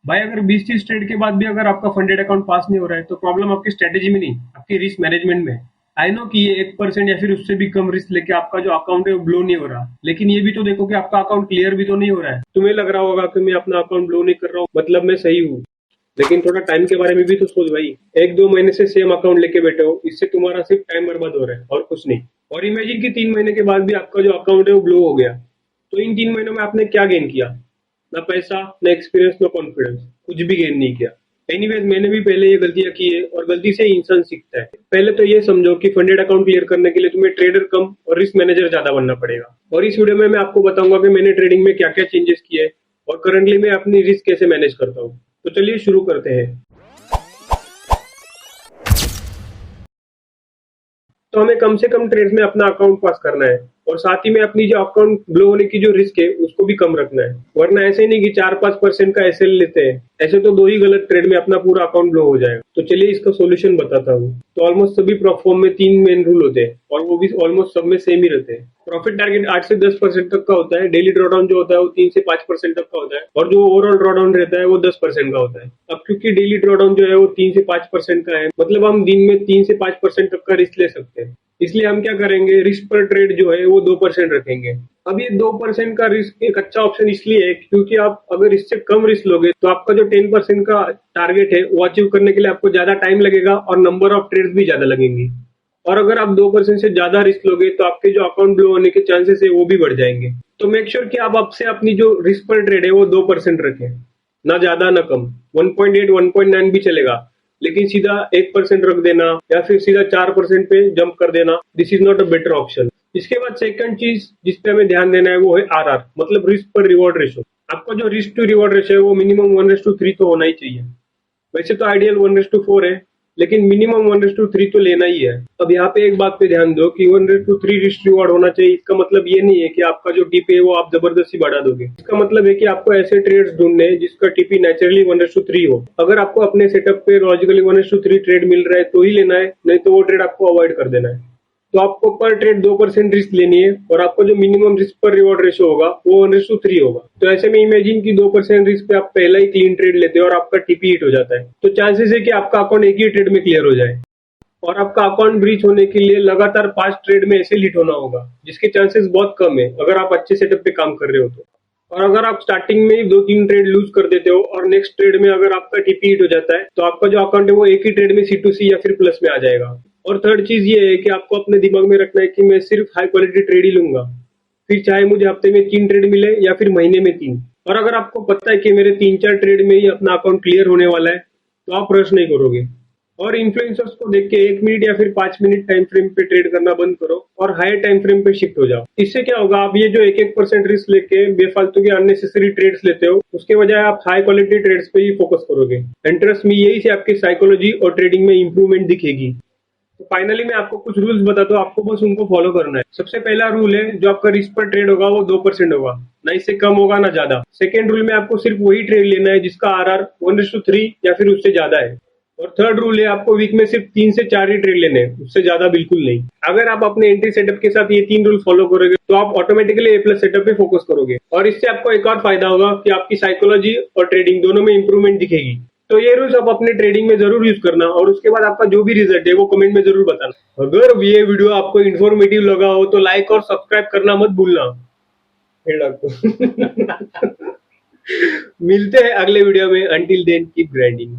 भाई अगर 20-30 ट्रेड के बाद भी अगर आपका फंडेड अकाउंट पास नहीं हो रहा है तो प्रॉब्लम आपकी स्ट्रेटेजी में नहीं, आपकी रिस्क मैनेजमेंट में है। आई नो कि ये 1% या फिर उससे भी कम रिस्क लेके आपका जो अकाउंट है वो ब्लो नहीं हो रहा, लेकिन ये भी तो देखो कि आपका अकाउंट क्लियर भी तो नहीं हो रहा है। तुम्हें लग रहा होगा कि मैं अपना अकाउंट ब्लो नहीं कर रहा हूँ मतलब मैं सही हूँ, लेकिन थोड़ा टाइम के बारे में भी तो सोच भाई। 1-2 महीने से सेम अकाउंट लेके बैठे हो, इससे तुम्हारा सिर्फ टाइम बर्बाद हो रहा है और कुछ नहीं। और इमेजिन कि 3 महीने के बाद भी आपका जो अकाउंट है वो ब्लो हो गया, तो इन 3 महीनों में आपने क्या गेन किया? ना पैसा, ना एक्सपीरियंस, ना कॉन्फिडेंस, कुछ भी गेन नहीं किया। एनीवेज मैंने भी पहले ये गलतियां की है और गलती से ही इंसान सीखता है। पहले तो ये समझो कि फंडेड अकाउंट क्लियर करने के लिए तुम्हें ट्रेडर कम और रिस्क मैनेजर ज्यादा बनना पड़ेगा। और इस वीडियो में मैं आपको बताऊंगा कि मैंने ट्रेडिंग में क्या क्या चेंजेस किए और करंटली मैं अपनी रिस्क कैसे मैनेज करता हूँ। तो चलिए शुरू करते हैं। तो हमें कम से कम ट्रेड्स में अपना अकाउंट पास करना है और साथ ही में अपनी जो अकाउंट ब्लो होने की जो रिस्क है उसको भी कम रखना है। वरना ऐसे ही नहीं कि 4-5% का एसएल लेते हैं, ऐसे तो 2 ही गलत ट्रेड में अपना पूरा अकाउंट ब्लो हो जाएगा। तो चलिए इसका सोल्यूशन बताता हूँ। तो ऑलमोस्ट सभी प्लेटफॉर्म में 3 मेन रूल होते हैं और वो भी ऑलमोस्ट सब में सेम ही रहते हैं। प्रॉफिट टारगेट 8 से 10% तक का होता है। डेली ड्रॉडाउन जो होता है वो 3 से 5% तक का होता है और जो ओवरऑल ड्रॉडाउन रहता है वो 10% का होता है। अब क्योंकि डेली ड्रॉडाउन जो है वो 3 से 5% का है, मतलब हम दिन में 3 से 5% तक का रिस्क ले सकते हैं। इसलिए हम क्या करेंगे, रिस्क पर ट्रेड जो है वो 2% रखेंगे। अब ये 2% का रिस्क एक अच्छा ऑप्शन इसलिए है क्योंकि आप अगर इससे कम रिस्क लोगे तो आपका जो 10% का टारगेट है वो अचीव करने के लिए आपको ज्यादा टाइम लगेगा और नंबर ऑफ ट्रेड्स भी ज्यादा लगेंगे। और अगर आप 2% से ज्यादा रिस्क लोगे तो आपके जो अकाउंट ब्लो होने के चांसेस है वो भी बढ़ जाएंगे। तो मेक श्योर कि आप आपसे अपनी जो रिस्क पर ट्रेड है वो 2% रखें, ना ज्यादा ना कम। 1.8 1.9 भी चलेगा, लेकिन सीधा 1% रख देना या फिर सीधा 4% पे जंप कर देना, this is not a better option. इसके बाद सेकंड चीज जिस पे हमें ध्यान देना है वो है आरआर, मतलब रिस्क पर रिवॉर्ड रेशो। आपका जो रिस्क टू रिवॉर्ड रेशो है वो मिनिमम 1:3 तो होना ही चाहिए। वैसे तो आइडियल 1:4 है, लेकिन मिनिमम 1:3 तो लेना ही है। अब यहाँ पे एक बात पे ध्यान दो कि 1:3 रिस्क रिवॉर्ड होना चाहिए। इसका मतलब ये नहीं है कि आपका जो टीपी है वो आप जबरदस्ती बढ़ा दोगे। इसका मतलब है कि आपको ऐसे ट्रेड्स ढूंढने हैं जिसका टीपी नेचुरली 1:3 हो। अगर आपको अपने सेटअप पे लॉजिकली 1:3 ट्रेड मिल रहा है तो ही लेना है, नहीं तो वो ट्रेड आपको अवॉइड कर देना है। तो आपको पर ट्रेड 2% रिस्क लेनी है और आपका जो मिनिमम रिस्क पर रिवॉर्ड रेशो होगा वो 1:3 होगा। तो ऐसे में इमेजिन कि 2% रिस्क पे आप पहला ही क्लीन ट्रेड लेते हो और आपका टीपी हिट हो जाता है, तो चांसेस है कि आपका अकाउंट एक ही ट्रेड में क्लियर हो जाए। और आपका अकाउंट ब्रीच होने के लिए लगातार 5 ट्रेड में ऐसे हिट होना होगा, जिसके चांसेस बहुत कम है अगर आप अच्छे सेटअप पे काम कर रहे हो तो। और अगर आप स्टार्टिंग में ही 2-3 ट्रेड लूज कर देते हो और नेक्स्ट ट्रेड में अगर आपका टीपी हिट हो जाता है तो आपका जो अकाउंट है वो एक ही ट्रेड में C2C या फिर प्लस में आ जाएगा। और थर्ड चीज ये है कि आपको अपने दिमाग में रखना है कि मैं सिर्फ हाई क्वालिटी ट्रेड ही लूंगा, फिर चाहे मुझे हफ्ते में 3 ट्रेड मिले या फिर महीने में 3। और अगर आपको पता है कि मेरे 3-4 ट्रेड में ही अपना अकाउंट क्लियर होने वाला है तो आप रश नहीं करोगे। और इन्फ्लुएंसर्स को देख के 1 मिनट या फिर 5 मिनट टाइम फ्रेम पे ट्रेड करना बंद करो और हायर टाइम फ्रेम पे शिफ्ट हो जाओ। इससे क्या होगा, आप ये जो 1-1% रिस्क लेके बेफालतू के अननेसेसरी ट्रेड्स लेते हो उसके बजाय आप हाई क्वालिटी ट्रेड्स पे ही फोकस करोगे। इंटरेस्ट में यही से आपकी साइकोलॉजी और ट्रेडिंग में इंप्रूवमेंट दिखेगी। तो फाइनली मैं आपको कुछ रूल्स बताता हूँ, आपको बस उनको फॉलो करना है। सबसे पहला रूल है, जो आपका रिस्क पर ट्रेड होगा वो 2% होगा, ना इससे कम होगा ना ज्यादा। सेकेंड रूल में आपको सिर्फ वही ट्रेड लेना है जिसका आरआर 1:3 या फिर उससे ज्यादा है। और थर्ड रूल है, आपको वीक में सिर्फ 3 से 4 ही ट्रेड लेने हैं, उससे ज्यादा बिल्कुल नहीं। अगर आप अपने एंट्री सेटअप के साथ ये 3 रूल फॉलो करोगे तो आप ऑटोमेटिकली ए प्लस सेटअप पे फोकस करोगे और इससे आपको एक और फायदा होगा कि आपकी साइकोलॉजी और ट्रेडिंग दोनों में इंप्रूवमेंट दिखेगी। तो ये रूल्स आप अपने ट्रेडिंग में जरूर यूज करना और उसके बाद आपका जो भी रिजल्ट है वो कमेंट में जरूर बताना। अगर ये वीडियो आपको इन्फॉर्मेटिव लगा हो तो लाइक और सब्सक्राइब करना मत भूलना। Hey doctor. मिलते हैं अगले वीडियो में। Until then keep grinding.